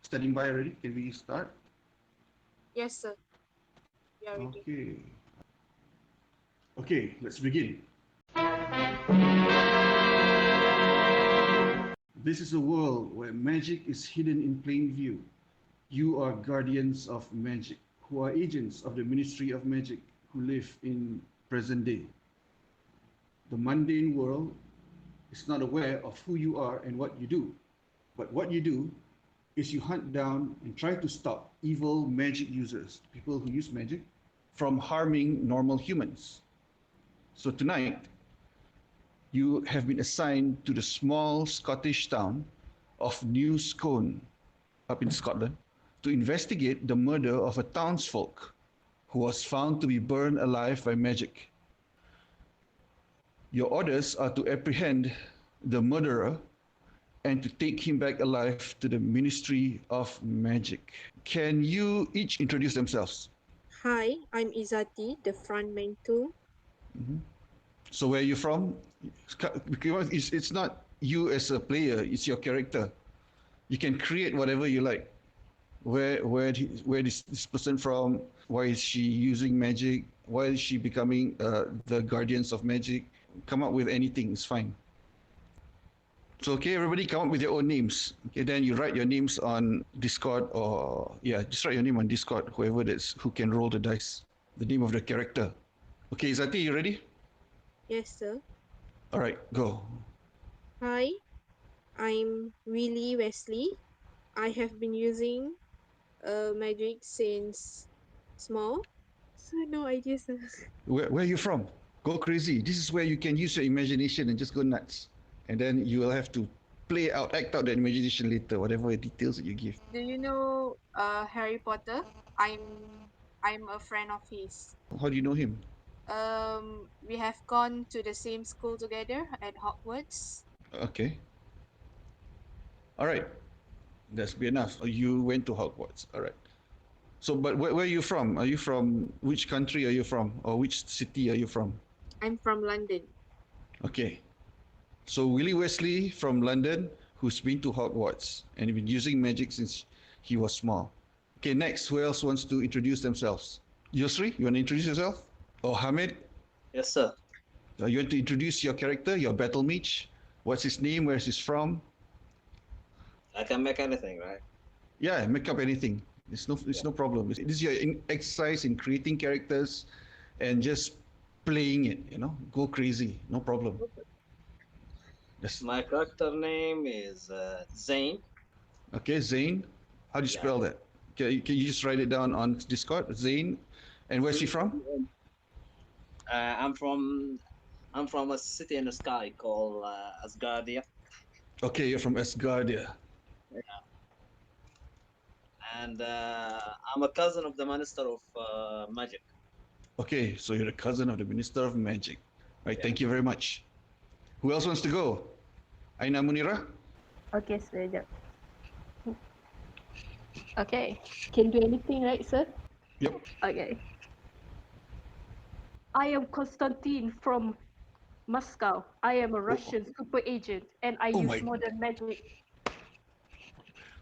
standing by already? Can we start? Yes, sir. We are ready. Okay. Okay, let's begin. This is a world where magic is hidden in plain view. You are guardians of magic, who are agents of the Ministry of Magic, who live in present day. The mundane world is not aware of who you are and what you do. But what you do is you hunt down and try to stop evil magic users, people who use magic, from harming normal humans. So tonight, you have been assigned to the small Scottish town of New Scone up in Scotland to investigate the murder of a townsfolk who was found to be burned alive by magic. Your orders are to apprehend the murderer and to take him back alive to the Ministry of Magic. Can you each introduce themselves? Hi, I'm Izati, the frontman too. So where are you from? Because it's not you as a player, it's your character. You can create whatever you like. Where is this person from? Why is she using magic? Why is she becoming the guardians of magic? Come up with anything, it's fine. So okay, everybody come up with your own names. Okay, then you write your names on Discord, or yeah, just write your name on Discord, who can roll the dice. The name of the character. Okay, Zati, you ready? Yes, sir. All right, go. Hi, I'm Willie Wesley. I have been using magic since small. So no idea, sir. Where are you from? Go crazy. This is where you can use your imagination and just go nuts. And then you will have to act out the imagination later, whatever details that you give. Do you know Harry Potter? I'm a friend of his. How do you know him? We have gone to the same school together at Hogwarts. Okay. All right. That's be enough. You went to Hogwarts. All right. So, but where are you from? Are you from which country are you from, or which city are you from? I'm from London. Okay. So Willie Wesley from London, who's been to Hogwarts and been using magic since he was small. Okay, next, who else wants to introduce themselves? Yusri, you want to introduce yourself? Or Hamid, Yes, sir. you want to introduce your character, your battle mage? What's his name? Where's he from? I can make anything, right? Yeah, make up anything. It's no problem. This is your exercise in creating characters and just playing it. Go crazy. No problem. Yes. My character name is Zane. Okay, Zane. How do you Yeah. spell that? Can you just write it down on Discord? Zane. And where's he from? Uh, I'm from I'm from a city in the sky called Asgardia, Okay, you're from Asgardia. and I'm a cousin of the Minister of Magic. Okay, so you're a cousin of the Minister of Magic. Right, Yeah. thank you very much. Who else wants to go? Aina Munira? Okay, sir. Jap. Okay. Can do anything, right, sir? Yep. Okay. I am Konstantin from Moscow. I am a Russian super agent and I Oh use my- modern magic.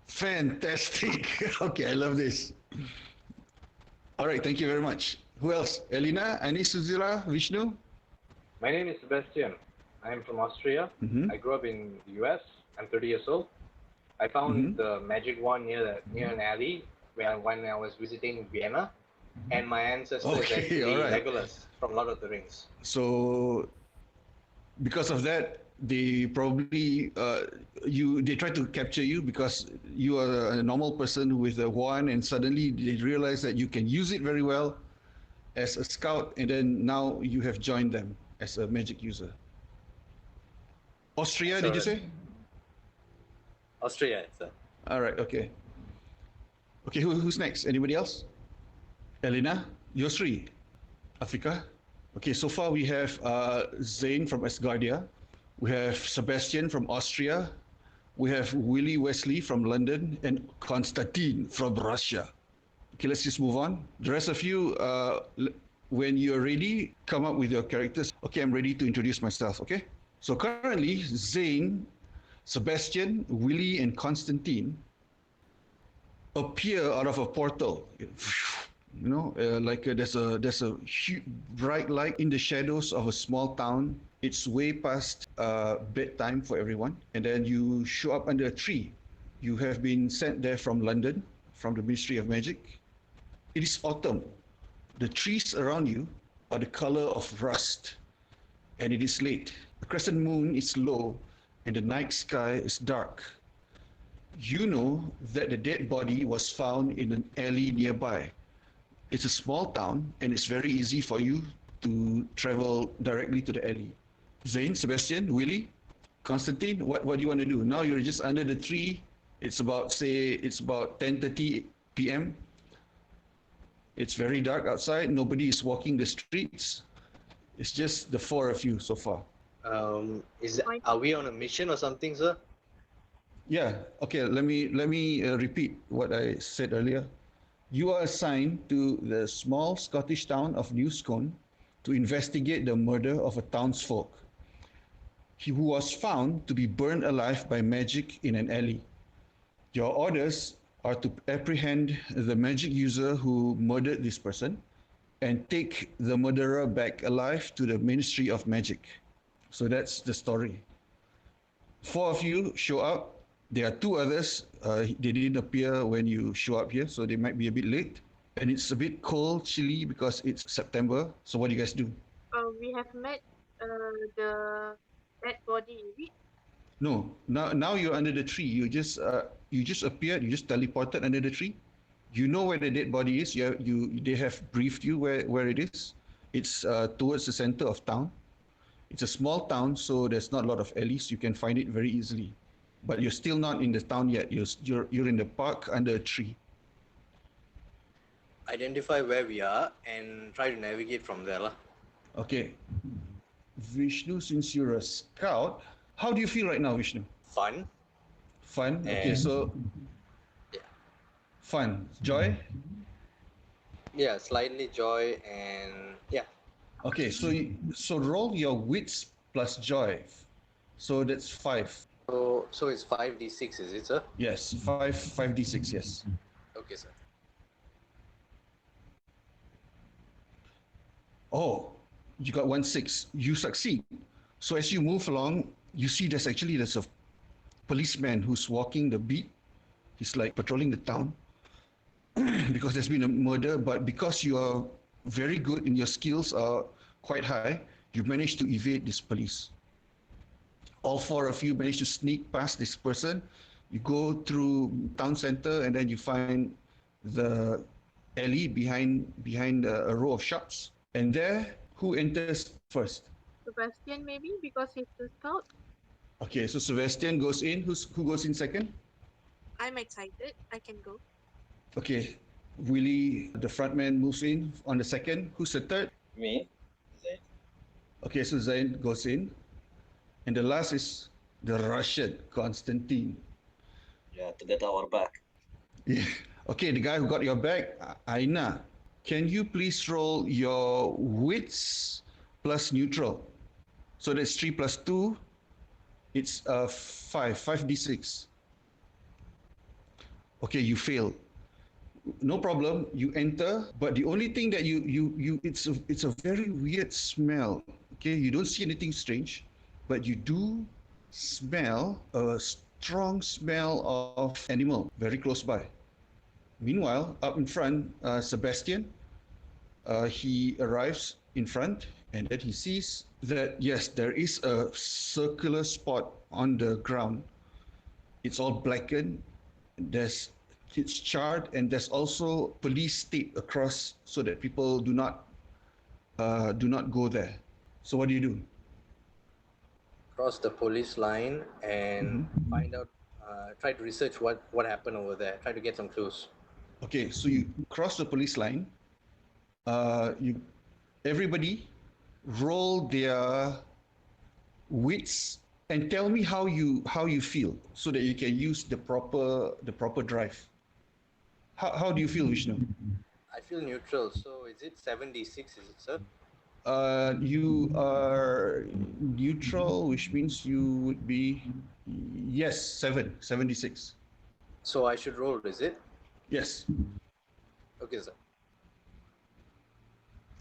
Fantastic. Okay, I love this. All right, thank you very much. Who else? Elina, Anis, Suzila, Vishnu? My name is Sebastian. I am from Austria. Mhm. I grew up in the US. I'm 30 years old. I found the magic wand near an alley when I was visiting Vienna, and my ancestor is Okay, actually all right. Legolas from Lord of the Rings. So, because of that, they probably they try to capture you because you are a normal person with a wand, and suddenly they realize that you can use it very well as a scout, and then now you have joined them as a magic user. Austria, did you say? Austria, sir. All right, okay. Okay, who's next? Anybody else? Elena, Yosri, Africa. Okay, so far we have Zain from Asgardia. We have Sebastian from Austria. We have Willie Wesley from London and Konstantin from Russia. Okay, let's just move on. The rest of you, when you're ready, come up with your characters. Okay, I'm ready to introduce myself, okay? So currently, Zain, Sebastian, Willie, and Konstantin appear out of a portal. There's a huge bright light in the shadows of a small town. It's way past bedtime for everyone, and then you show up under a tree. You have been sent there from London, from the Ministry of Magic. It is autumn. The trees around you are the color of rust, and it is late. The crescent moon is low, and the night sky is dark. You know that the dead body was found in an alley nearby. It's a small town, and it's very easy for you to travel directly to the alley. Zane, Sebastian, Willie, Constantine, what do you want to do? Now you're just under the tree. It's about 10:30 p.m. It's very dark outside. Nobody is walking the streets. It's just the four of you so far. Are we on a mission or something, sir? Yeah. Okay. Let me repeat what I said earlier. You are assigned to the small Scottish town of New Scone to investigate the murder of a townsfolk. He who was found to be burned alive by magic in an alley. Your orders are to apprehend the magic user who murdered this person and take the murderer back alive to the Ministry of Magic. So that's the story. Four of you show up. There are two others. They didn't appear when you show up here, so they might be a bit late. And it's a bit cold, chilly because it's September. So what do you guys do? We have met the dead body, is it? No, now you're under the tree. You just appeared. You just teleported under the tree. You know where the dead body is. They have briefed you where it is. It's towards the center of town. It's a small town, so there's not a lot of alleys. You can find it very easily. But you're still not in the town yet. You're in the park under a tree. Identify where we are and try to navigate from there, lah. Okay. Vishnu, since you're a scout, how do you feel right now, Vishnu? Fun. Fun. Okay, so Yeah. fun. Joy. Yeah, slightly joy and yeah. Okay, so roll your wits plus joy. So that's 5. So it's 5d6, is it, sir? Yes, 5d6. Yes. Okay, sir. Oh, you got 1/6. You succeed. So as you move along, you see there's a policeman who's walking the beat. He's like patrolling the town because there's been a murder. But because you are very good and your skills are quite high, you managed to evade this police. All four of you managed to sneak past this person. You go through town center and then you find the alley behind a row of shops. And there, who enters first? Sebastian, maybe, because he's the scout. Okay, so Sebastian goes in. Who goes in second? I'm excited. I can go. Okay, Willie, the frontman, moves in on the second. Who's the third? Me? Zane? Okay, so Zain goes in. And the last is the Russian, Konstantin. Yeah, to get our back. Yeah. Okay, the guy who got your back, Aina. Can you please roll your wits plus neutral? So that's 3 plus 2. It's 5d6. Okay, you fail. No problem. You enter, but the only thing that it's a very weird smell. Okay, you don't see anything strange, but you do smell a strong smell of animal very close by. Meanwhile, up in front, Sebastian, he arrives in front and then he sees that, yes, there is a circular spot on the ground. It's all blackened. It's charred, and there's also police tape across so that people do not go there. So what do you do? Cross the police line and find out. Try to research what happened over there. Try to get some clues. Okay, so you cross the police line. Everybody roll their wits and tell me how you feel so that you can use the proper drive. How do you feel, Vishnu? I feel neutral. So is it 7d6? Is it, sir? You are neutral, which means you would be, yes, 76. So I should roll, is it? Yes. Okay, sir.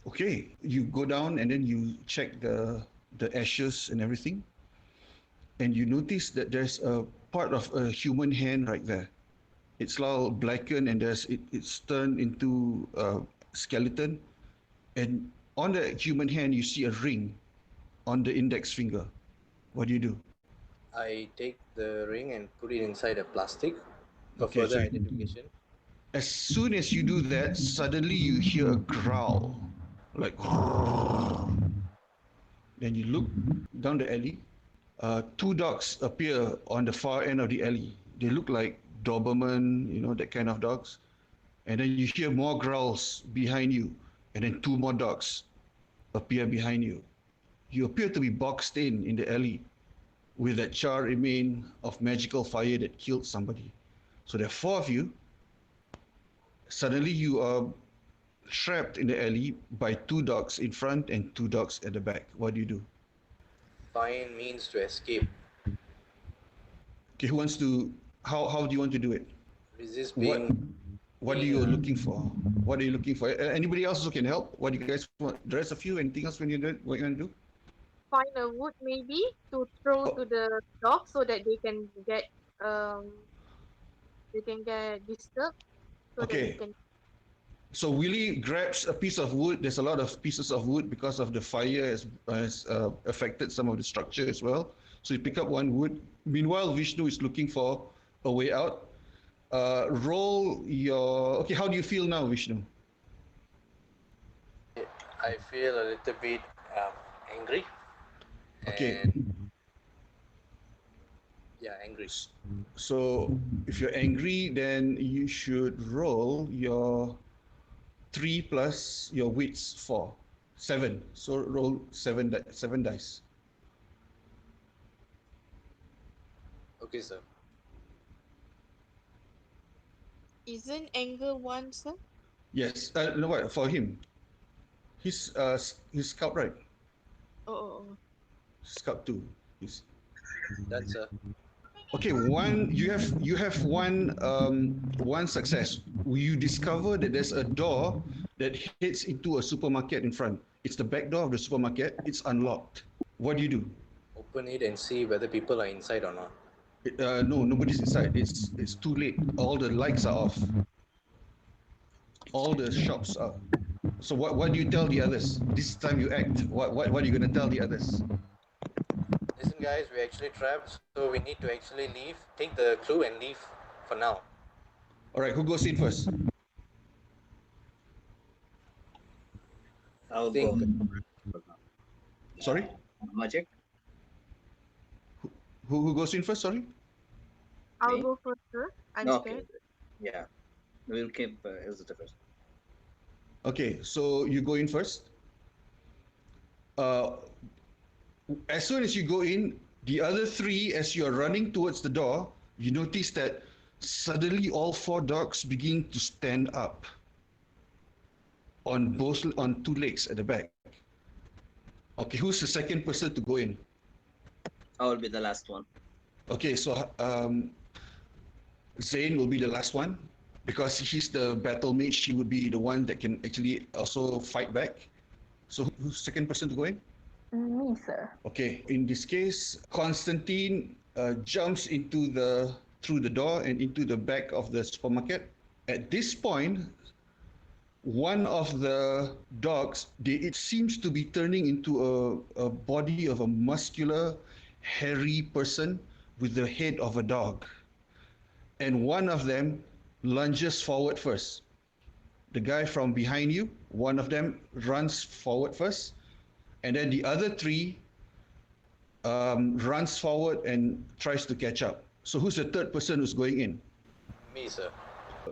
Okay, you go down and then you check the ashes and everything, and you notice that there's a part of a human hand right there. It's all blackened and it's turned into a skeleton. And on the human hand, you see a ring on the index finger. What do you do? I take the ring and put it inside a plastic for Okay, so further identification. as soon as you do that, suddenly you hear a growl, like. Then you look down the alley. Two dogs appear on the far end of the alley. They look like Doberman, that kind of dogs. And then you hear more growls behind you, and then two more dogs appear behind you. You appear to be boxed in the alley with that char remain of magical fire that killed somebody. So there are four of you. Suddenly you are trapped in the alley by two dogs in front and two dogs at the back. What do you do? Find means to escape. Okay, who wants to? How do you want to do it? Resist What What are being you looking for? What are you looking for? Anybody else who can help? What do you guys want? The rest of you, anything else when you do? What you want to do? Find a wood maybe to throw Oh, to the dog so that um they can get disturbed so that we okay. can. So Willie grabs a piece of wood. There's a lot of pieces of wood because of the fire has affected some of the structure as well. So you pick up one wood. Meanwhile, Vishnu is looking for a way out. Roll your. Okay, how do you feel now, Vishnu? I feel a little bit angry Okay, and yeah, angry. so if you're angry, then you should roll your 3 plus your wits 4. 7. So roll 7 dice. Okay, sir. Isn't anger one, sir? Yes. No, what for him? He's scout, right? Oh, oh, oh. Scout 2. He's, Done, sir. okay, you have one success. You discover that there's a door that heads into a supermarket in front. It's the back door of the supermarket. It's unlocked. What do you do? Open it and see whether people are inside or not. No, nobody's inside. It's too late. All the lights are off. All the shops are. So what do you tell the others? This time you act. What are you gonna tell the others? Listen, guys, we're actually trapped, so we need to actually leave. Take the clue and leave for now. All right, who goes in first? I'll Think go. Sorry, Magic. who goes in first? Sorry. I'll Me? go first, sir. I'm No, okay. scared. Yeah. We'll keep Ilse first. Okay, so you go in first. Uh, as soon as you go in, the other three, as you are running towards the door, you notice that suddenly all four dogs begin to stand up on two legs at the back. Okay, who's the second person to go in? I will be the last one. Okay, so Zayn will be the last one because he's the battle mage. He would be the one that can actually also fight back. So who's the second person to go in? Me, sir. Okay, in this case, Constantine jumps through the door and into the back of the supermarket. At this point, one of the dogs, it seems to be turning into a body of a muscular, hairy person with the head of a dog. And one of them lunges forward first. The guy from behind you, one of them runs forward first, and then the other three runs forward and tries to catch up. So who's the third person who's going in? me, sir.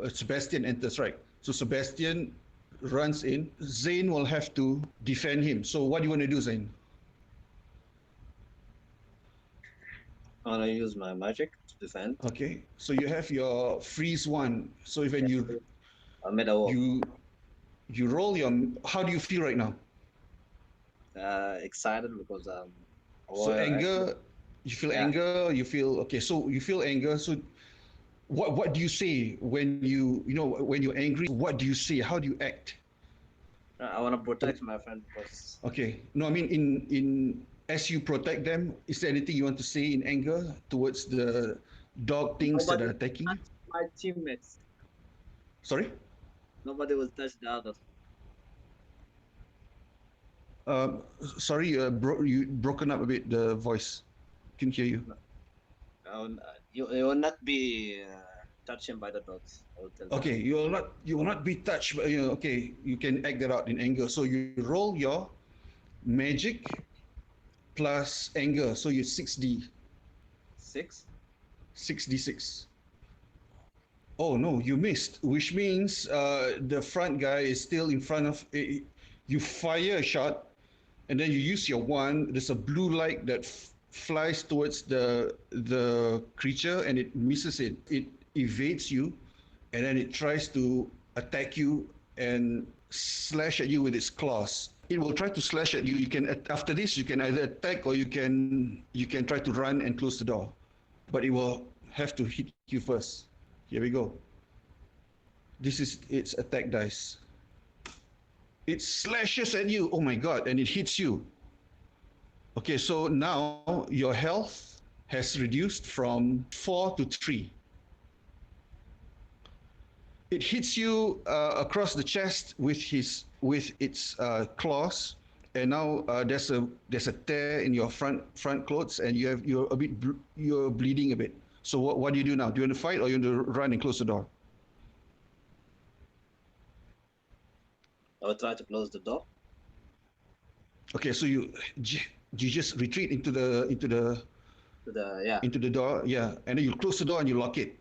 Sebastian enters, right? So Sebastian runs in. Zayn will have to defend him. So what do you want to do, Zayn? I'm gonna use my magic to defend. Okay. So you have your freeze one. So when I made a wall. you roll your, how do you feel right now? Excited because So anger, you feel Yeah. anger, you feel okay. So you feel anger. So What do you say when when you're angry? What do you say? How do you act? I want to protect my friend because Okay. No, I mean in as you protect them, is there anything you want to say in anger towards the dog things that nobody are will attacking you? touch my teammates. Sorry. Nobody will touch the others. Um, Sorry, you broken up a bit. The voice. Can hear you. You will not be touched by the dogs. I will tell them. Okay, you will not be touched. But, okay, you can act that out in anger. So you roll your magic plus anger. So you're 6D, 6. 6D6. Oh no, you missed, which means the front guy is still in front of. You fire a shot, and then you use your wand. There's a blue light that flies towards the creature, and it misses it. It evades you, and then it tries to attack you and slash at you with its claws. It will try to slash at you. You can after this you can either attack or you can try to run and close the door, but it will have to hit you first. Here we go. This is its attack dice. It slashes at you. Oh my god! And it hits you. Okay, so now your health has reduced from 4 to 3. It hits you across the chest with its claws, and now there's a tear in your front clothes, and you're bleeding a bit. So what do you do now? Do you want to fight or you want to run and close the door? I will try to close the door. Okay, so you just retreat into the into the door, yeah, and then you close the door and you lock it.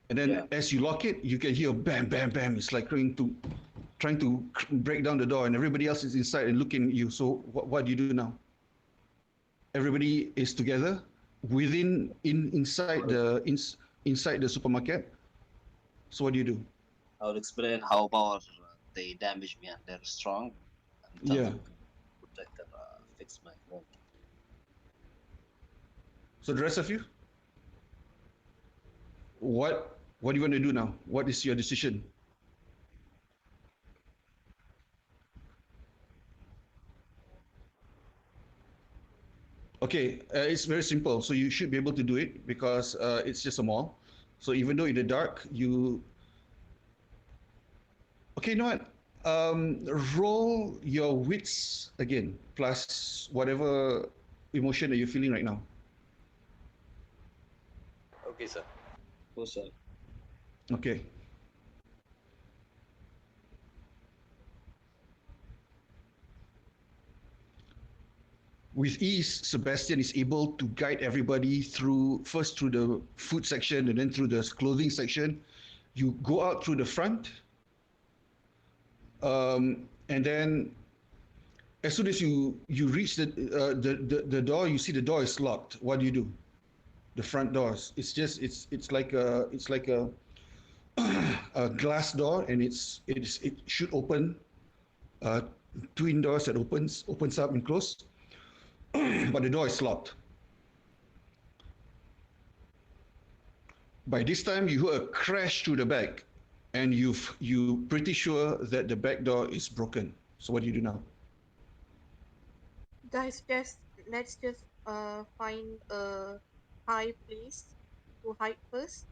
And then as you lock it, you can hear bam, bam, bam. It's like trying to break down the door, and everybody else is inside and looking at you. So what do you do now? Everybody is together inside the supermarket. So what do you do? I will explain how power they damage me and they're strong. And tell Yeah. them to protect and fix my wound. So the rest of you, what do you want to do now? What is your decision? Okay, it's very simple. So you should be able to do it because it's just a mall. So even though in the dark, you... Okay, you know what? Roll your wits again, plus whatever emotion that you're feeling right now. Okay, sir. Oh, sir. Okay. With ease, Sebastian is able to guide everybody first through the food section and then through the clothing section. You go out through the front, and then as soon as you reach the door, you see the door is locked. What do you do? The front doors. It's like a a glass door, and it should open. Twin doors that opens up and close, but the door is locked. By this time, you hear a crash through the back, and you pretty sure that the back door is broken. So what do you do now? Guys, let's just find a high place to hide first.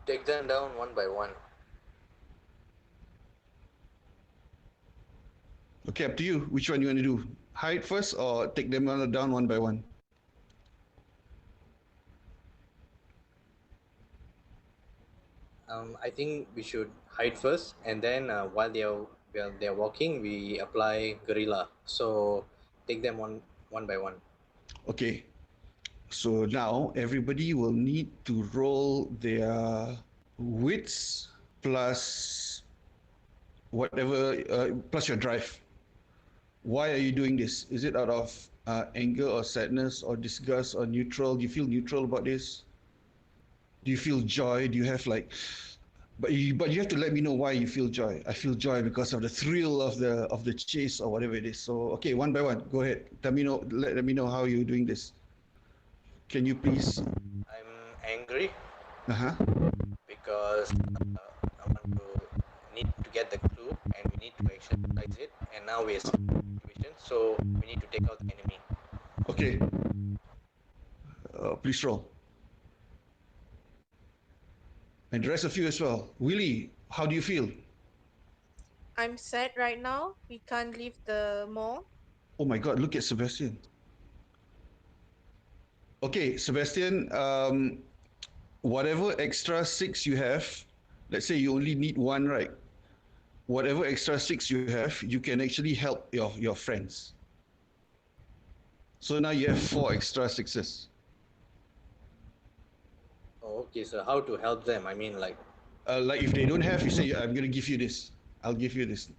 Take them down one by one. Okay, up to you. Which one you want to do? Hide first or take them down one by one? I think we should hide first, and then while they're walking, we apply guerrilla. So take them one by one. Okay. So now everybody will need to roll their wits plus whatever, plus your drive. Why are you doing this? Is it out of anger or sadness or disgust or neutral? Do you feel neutral about this? Do you feel joy? Do you have like... But you have to let me know why you feel joy. I feel joy because of the thrill of the chase or whatever it is. So okay, one by one, go ahead. Let me know how you're doing this. Can you please? I'm angry Uh-huh. because I want to need to get the clue and we need to exercise it. And now we're in a situation, so we need to take out the enemy. Okay. Please roll. And the rest of you as well. Willie, how do you feel? I'm sad right now. We can't leave the mall. Oh my God, look at Sebastian. Okay, Sebastian, whatever extra 6 you have, let's say you only need 1, right? Whatever extra 6 you have, you can actually help your friends. So now you have 4 extra 6s. Oh, okay, so how to help them? I mean, like If they don't have, you say, I'm going to give you this. I'll give you this.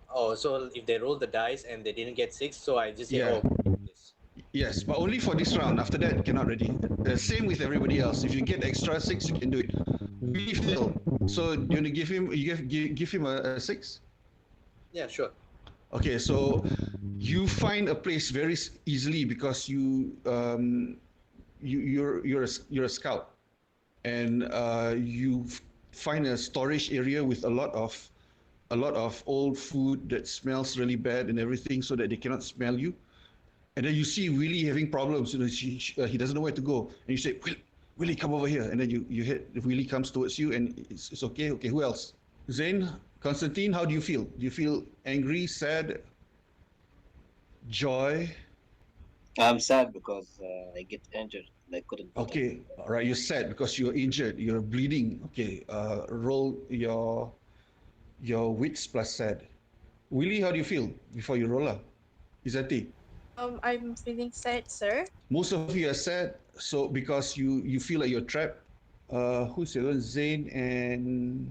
oh, so if they roll the dice and they didn't get 6, so I just say, Yeah. oh, this. Yes, but only for this round. After that, cannot already. Same with everybody else. If you get extra 6, you can do it. We fail. So do you want to give him? Give him a 6. Yeah, sure. Okay, so you find a place very easily because you're a scout, and you find a storage area with a lot of old food that smells really bad and everything, so that they cannot smell you. And then you see Willie having problems. You know, he doesn't know where to go, and you say, Willie, come over here. And then you hit. Willie comes towards you, and it's okay. Okay, who else? Zain, Constantine, how do you feel? Do you feel angry, sad, joy? I'm sad because I get injured. I couldn't. Okay, all right. You're sad because you're injured. You're bleeding. Okay, roll your wits plus sad. Willie, how do you feel before you roll up? Izati? I'm feeling sad, sir. Most of you are sad, so because you feel like you're trapped. Who's the other? Zain and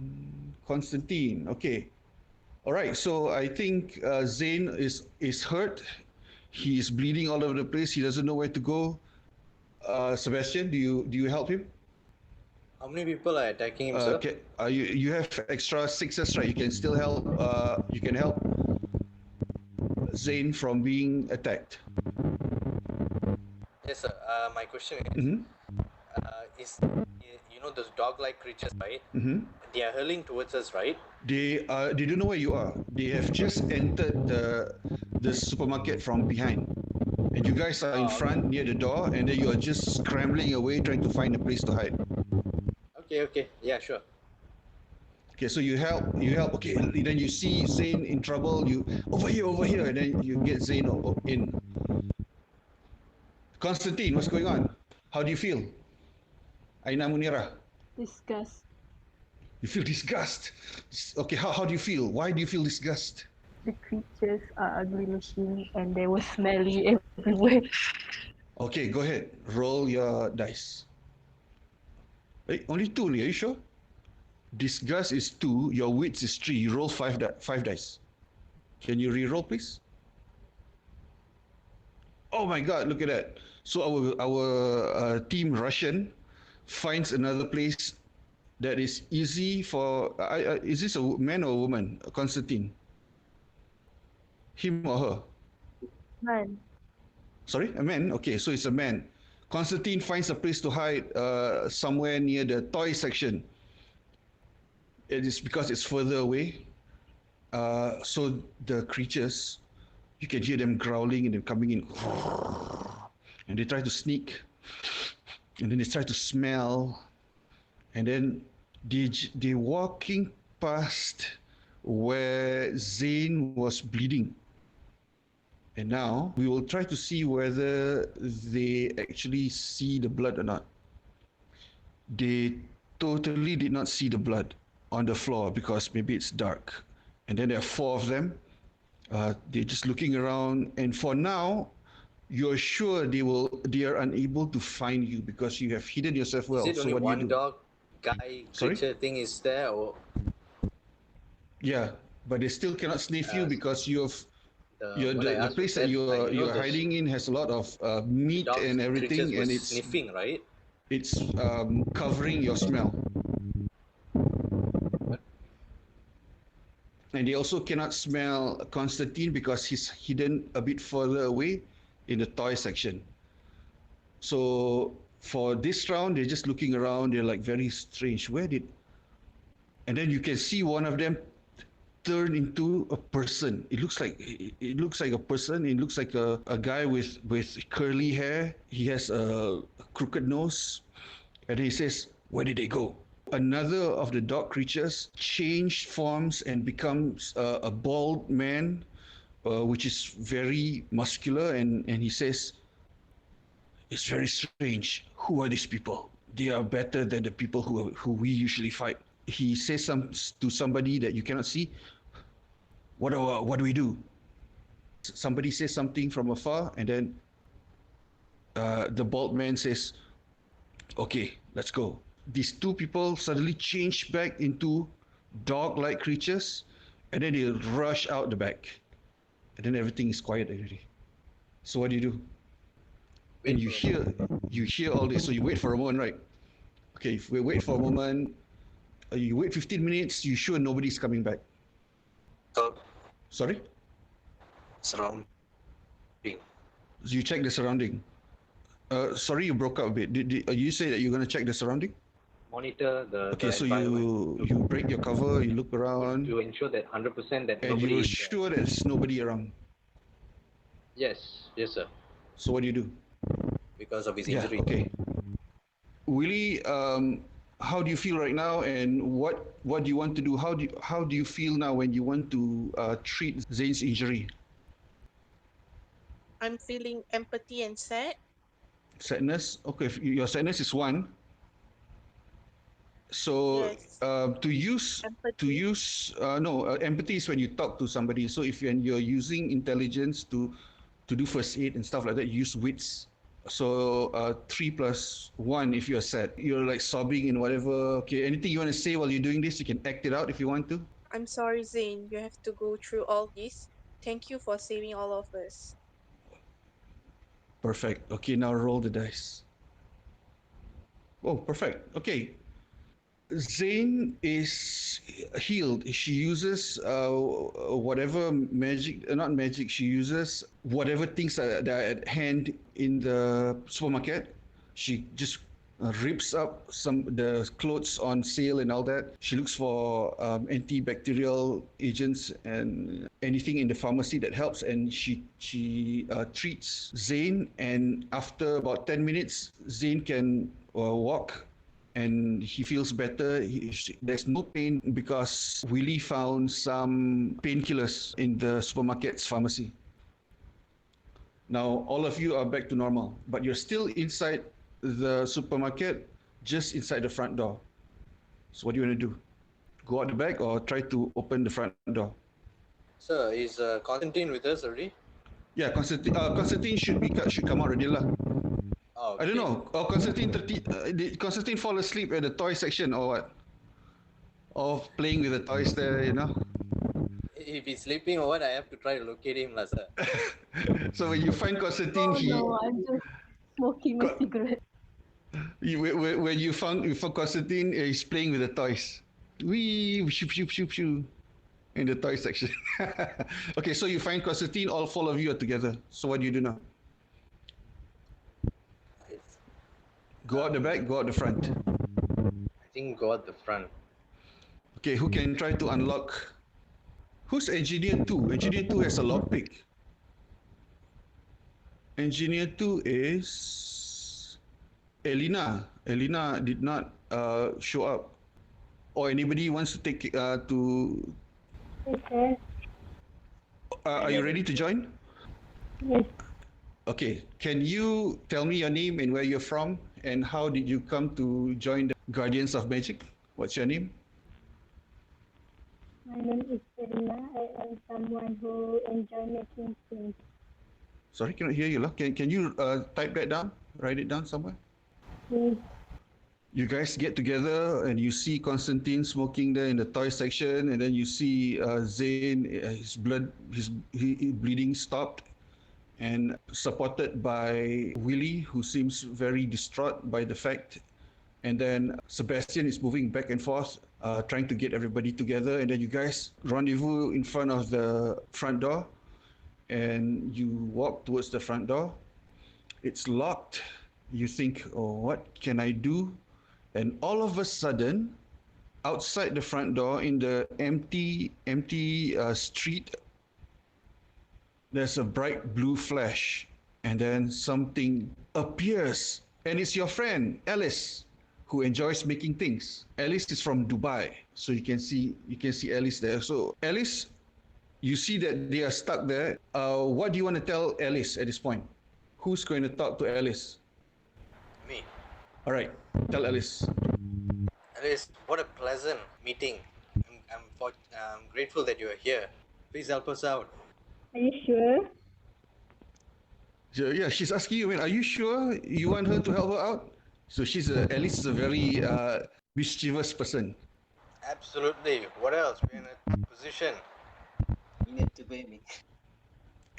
Constantine. Okay, all right. So I think Zain is hurt. He is bleeding all over the place. He doesn't know where to go. Sebastian, do you help him? How many people are attacking him, sir? You have extra 6s, right? You can still help. You can help Zain from being attacked. Yes, sir. My question is, Mm-hmm. is you know those dog-like creatures, right? Mm-hmm. They are hurling towards us, right? They don't know where you are. They have just entered the supermarket from behind, and you guys are in front near the door, and then you are just scrambling away trying to find a place to hide. Okay. Yeah, sure. Okay, so you help. Okay, then you see Zain in trouble. You over here, and then you get Zain in. Constantine, what's going on? How do you feel? Aina Munira, Disgust. you feel disgust. Okay, how do you feel? Why do you feel disgust? The creatures are ugly looking and they were smelly everywhere. Okay, go ahead. Roll your dice. Hey, only 2 only, are you sure? Disgust is 2, your wits is 3. You roll 5 dice. Can you re-roll, please? Oh my God, look at that. So our team Russian finds another place that is easy for... is this a man or a woman? Constantine? Him or her? Man, Sorry, a man? Okay, so it's a man. Constantine finds a place to hide somewhere near the toy section. It is because it's further away. So the creatures, you can hear them growling and them coming in. And they try to sneak. And then they try to smell. And then they're walking past where Zain was bleeding. And now we will try to see whether they actually see the blood or not. They totally did not see the blood on the floor because maybe it's dark. And then there are 4 of them. They're just looking around. And for now, you're sure they are unable to find you because you have hidden yourself well. Is it So only what do you one do? dog guy Sorry? creature thing is there, or Yeah, but they still cannot sniff you because what I the asked place was that that, you're like, you know, those hiding in has a lot of meat dogs and everything, creatures and were sniffing, right? it's covering your smell. And they also cannot smell Constantine because he's hidden a bit further away in the toy section. So For this round, they're just looking around. They're like very strange. And then you can see one of them turn into a person. It looks like a person. It looks like a guy with curly hair. He has a crooked nose, and he says, "Where did they go?" Another of the dog creatures changed forms and becomes a bald man, which is very muscular, and he says, "It's very strange. Who are these people? They are better than the people who we usually fight." He says to somebody that you cannot see, what do we do? Somebody says something from afar, and then the bald man says, "Okay, let's go." These two people suddenly change back into dog-like creatures, and then they rush out the back, and then everything is quiet already. So what do you do? And you hear all this, so you wait for a moment, right? Okay, if we wait for a moment, you wait 15 minutes, you sure nobody's coming back? So Sorry? surround. You check the surrounding. Sorry, you broke up a bit. Did you say that you're going to check the surrounding? Monitor the Okay, so environment you break your cover, you look around, to ensure that 100% that and nobody you're is there. sure there's nobody around. Yes, sir. So what do you do? Because of his Yeah, injury. okay. Willie, how do you feel right now, and what do you want to do? How do you feel now when you want to treat Zane's injury? I'm feeling empathy and sad. Sadness. Okay, if your sadness is one. So Yes. empathy is when you talk to somebody. So if you're using intelligence to do first aid and stuff like that, you use wits. So 3+1 if you're sad. You're like sobbing and whatever. Okay, anything you want to say while you're doing this, you can act it out if you want to. I'm sorry, Zane. You have to go through all this. Thank you for saving all of us. Perfect. Okay, now roll the dice. Oh, perfect. Okay. Zane is healed. She uses whatever magic, not magic, she uses whatever things that are at hand in the supermarket. She just rips up the clothes on sale and all that. She looks for antibacterial agents and anything in the pharmacy that helps, and she treats Zane. And after about 10 minutes, Zane can walk and he feels better. There's no pain because Willie found some painkillers in the supermarket's pharmacy. Now all of you are back to normal, but you're still inside the supermarket, just inside the front door. So what do you want to do? Go out the back or try to open the front door? Sir, is Constantine with us already? Yeah, Constantine should come out already lah. Oh, I don't know. Or did Constantine fall asleep at the toy section or what? Or playing with the toys there, you know? If he's sleeping or what, I have to try to locate him, lah, sir. So when you find Constantine, No, I'm just smoking my cigarette. when you found Constantine, he's playing with the toys. Wee, shoop, shoop, shoop, shoop. In the toy section. Okay, so you find Constantine, all four of you are together. So what do you do now? Go out the back, go out the front. I think go out the front. Okay, who can try to unlock? Who's Engineer 2? Engineer 2 has a lockpick. Engineer 2 is Elena. Elena did not show up. Or anybody wants to take to... Okay. Are you ready to join? Yes. Okay, can you tell me your name and where you're from, and how did you come to join the Guardians of Magic? What's your name? My name is Serena. I am someone who enjoy making things. Sorry, cannot hear you. Can you type that down? Write it down somewhere? Yes. You guys get together and you see Constantine smoking there in the toy section, and then you see Zane, his bleeding stopped, and supported by Willie, who seems very distraught by the fact. And then Sebastian is moving back and forth, trying to get everybody together. And then you guys rendezvous in front of the front door, and you walk towards the front door. It's locked, You think, oh, what can I do? And all of a sudden, outside the front door in the empty street, there's a bright blue flash, and then something appears, and it's your friend Alice, who enjoys making things. Alice is from Dubai, so you can see Alice there. So Alice, you see that they are stuck there. What do you want to tell Alice at this point? Who's going to talk to Alice? Me. All right, tell Alice. Alice, what a pleasant meeting. I'm grateful that you are here. Please help us out. Are you sure? So, yeah, she's asking you, man, are you sure you want her to help her out? So Alice is a very mischievous person. Absolutely. What else? We're in a position. You need to pay me.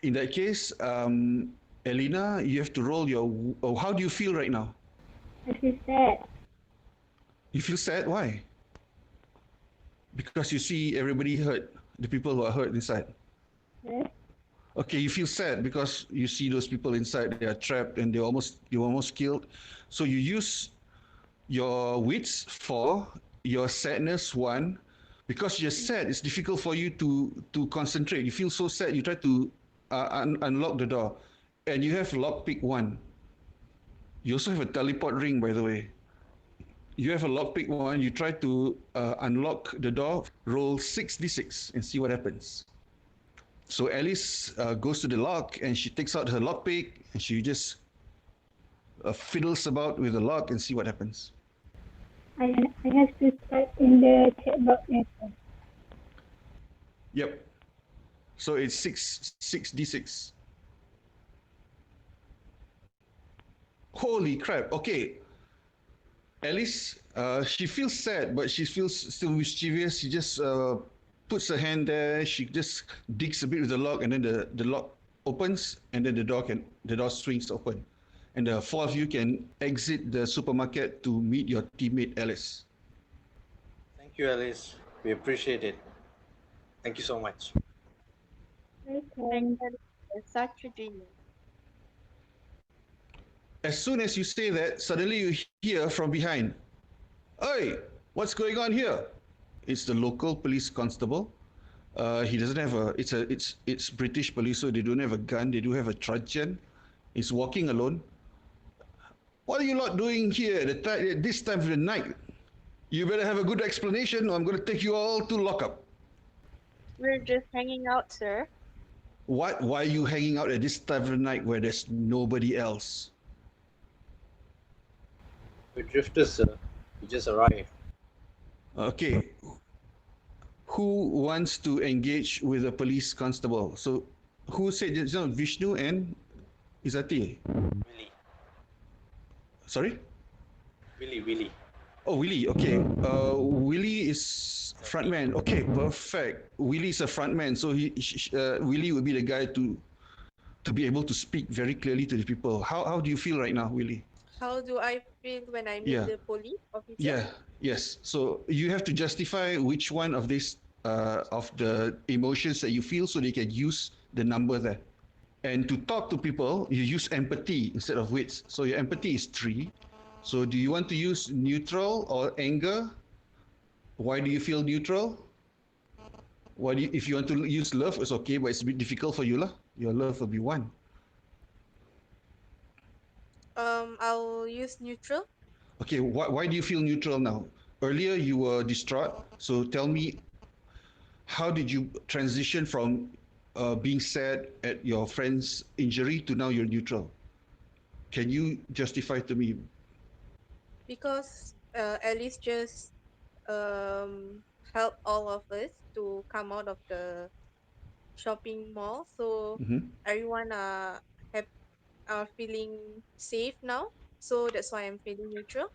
In that case, Elena, you have to roll your. Oh, how do you feel right now? I feel sad. You feel sad? Why? Because you see everybody hurt, the people who are hurt inside. Yes. Okay, you feel sad because you see those people inside, they are trapped and you're almost killed. So you use your wits for your sadness one, because you're sad. It's difficult for you to concentrate. You feel so sad. You try to unlock the door, and you have lockpick one. You also have a teleport ring, by the way. You have a lockpick one. You try to unlock the door. Roll 6d6 and see what happens. So Alice goes to the lock and she takes out her lockpick and she just fiddles about with the lock and see what happens. I have to type in the chat box answer. Yep. So it's 6d6. Holy crap. Okay. Alice, she feels sad, but she feels still mischievous. She just puts her hand there. She just digs a bit with the lock, and then the lock opens, and then the door swings open, and the four of you can exit the supermarket to meet your teammate Alice. Thank you, Alice. We appreciate it. Thank you so much. Welcome. You're such a genius. As soon as you say that, suddenly you hear from behind, "Hey, what's going on here?" It's the local police constable. He doesn't have it's British police, so they don't have a gun. They do have a truncheon. He's walking alone. "What are you lot doing here at this time of the night? You better have a good explanation, or I'm going to take you all to lockup." We're just hanging out, sir. "What? Why are you hanging out at this time of the night where there's nobody else?" We're drifters, sir. We just arrived. Okay. Who wants to engage with a police constable? So, who said it's not Vishnu and Izati? Willie. Sorry? Willie. Oh, Willie. Okay. Willie is frontman. Okay, perfect. Willie is a frontman, so Willie will be the guy to be able to speak very clearly to the people. How do you feel right now, Willie? How do I feel when I meet Yeah. the police officer? Yeah. Yes. So you have to justify which one of these of the emotions that you feel, so they can use the number there. And to talk to people, you use empathy instead of wits. So your empathy is 3. So do you want to use neutral or anger? Why do you feel neutral? If you want to use love, it's okay, but it's a bit difficult for you lah. Your love will be 1. I'll use neutral. Okay, why do you feel neutral now? Earlier you were distraught, so tell me, how did you transition from being sad at your friend's injury to now you're neutral? Can you justify to me? Because Alice just helped all of us to come out of the shopping mall. So everyone are feeling safe now. So that's why I'm feeling neutral.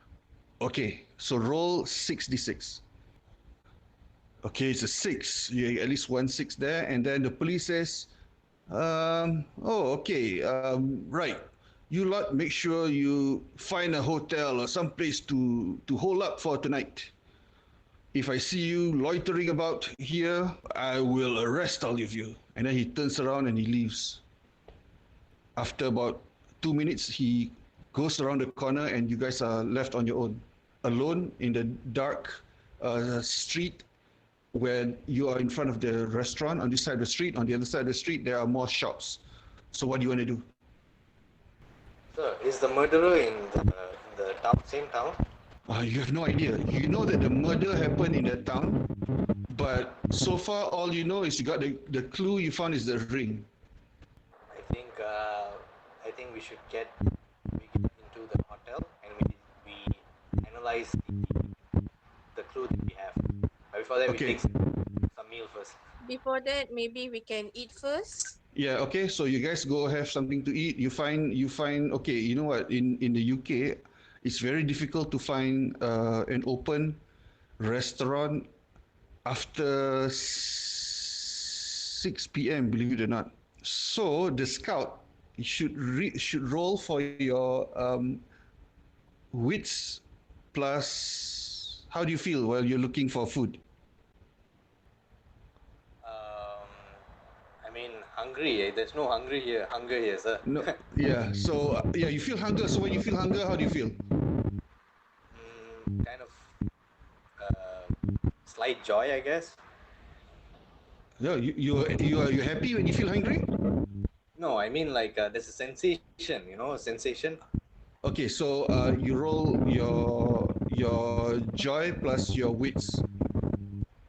Okay, so roll 6d6. Okay, it's a 6. You get at least 1 6 there, and then the police says, okay, right. You lot make sure you find a hotel or some place to hold up for tonight. If I see you loitering about here, I will arrest all of you. And then he turns around and he leaves. After about 2 minutes, he goes around the corner and you guys are left on your own, alone in the dark street where you are in front of the restaurant on this side of the street. On the other side of the street, there are more shops. So what do you want to do? Sir, is the murderer in the same town? You have no idea. You know that the murder happened in that town, but so far all you know is you got the clue you found is the ring. I think we should get into the hotel and we analyze the clue that we have. But before that, Okay. we take some meal first. Before that, maybe we can eat first. Yeah, okay. So you guys go have something to eat. You find okay, you know what? In the UK, it's very difficult to find an open restaurant after 6 p.m., believe it or not. So the scout should roll for your wits plus. How do you feel while you're looking for food? I mean, hungry. There's no hunger here, sir. No, yeah. So yeah, you feel hunger. So when you feel hunger, how do you feel? Kind of slight joy, I guess. No, you happy when you feel hungry? No, I mean like there's a sensation, a sensation. Okay, so you roll your joy plus your wits.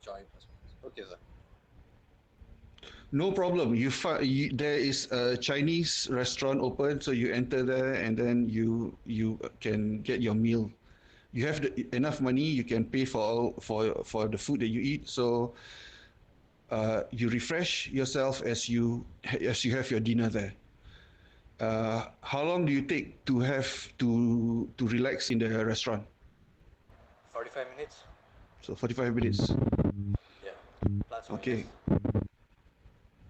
Joy plus. Okay, sir. No problem. There is a Chinese restaurant open, so you enter there and then you can get your meal. You have enough money. You can pay for the food that you eat. So you refresh yourself as you have your dinner there. How long do you take to have to relax in the restaurant? 45 minutes. So 45 minutes. Yeah. Plus Okay. minus.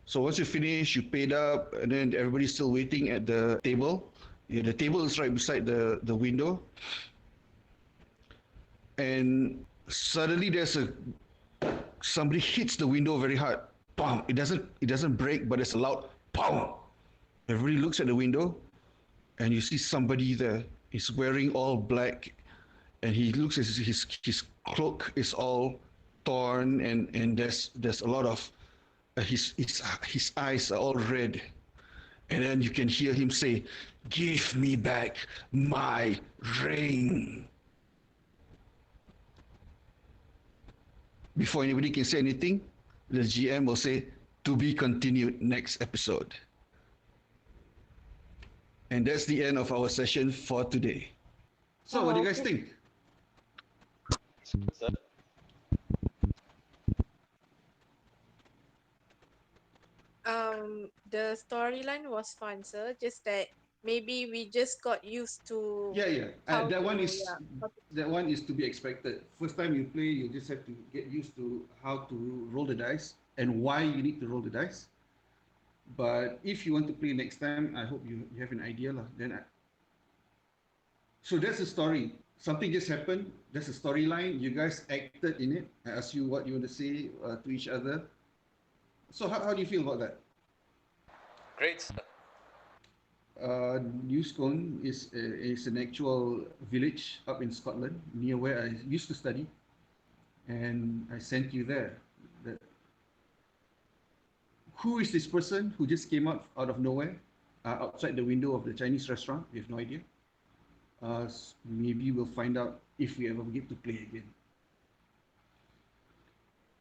So once you finish, you paid up, and then everybody's still waiting at the table. Yeah, the table is right beside the window. And suddenly somebody hits the window very hard. Bam! It doesn't break, but it's a loud pound. Everybody looks at the window, and you see somebody there. He's wearing all black, and he looks at his cloak is all torn, and there's a lot of his eyes are all red, and then you can hear him say, "Give me back my ring." Before anybody can say anything, the GM will say, "To be continued next episode." And that's the end of our session for today. So, what do you guys think? Sir? The storyline was fun, sir. Just that maybe we just got used to Yeah. how That one to- is yeah, how to- that one is to be expected. First time you play, you just have to get used to how to roll the dice and why you need to roll the dice. But if you want to play next time, I hope you have an idea lah. So that's the story. Something just happened. That's the storyline. You guys acted in it. I asked you what you want to say to each other. So how do you feel about that? Great, sir. Newscone is an actual village up in Scotland near where I used to study, and I sent you there. Who is this person who just came out of nowhere outside the window of the Chinese restaurant? We have no idea. Maybe we'll find out if we ever get to play again.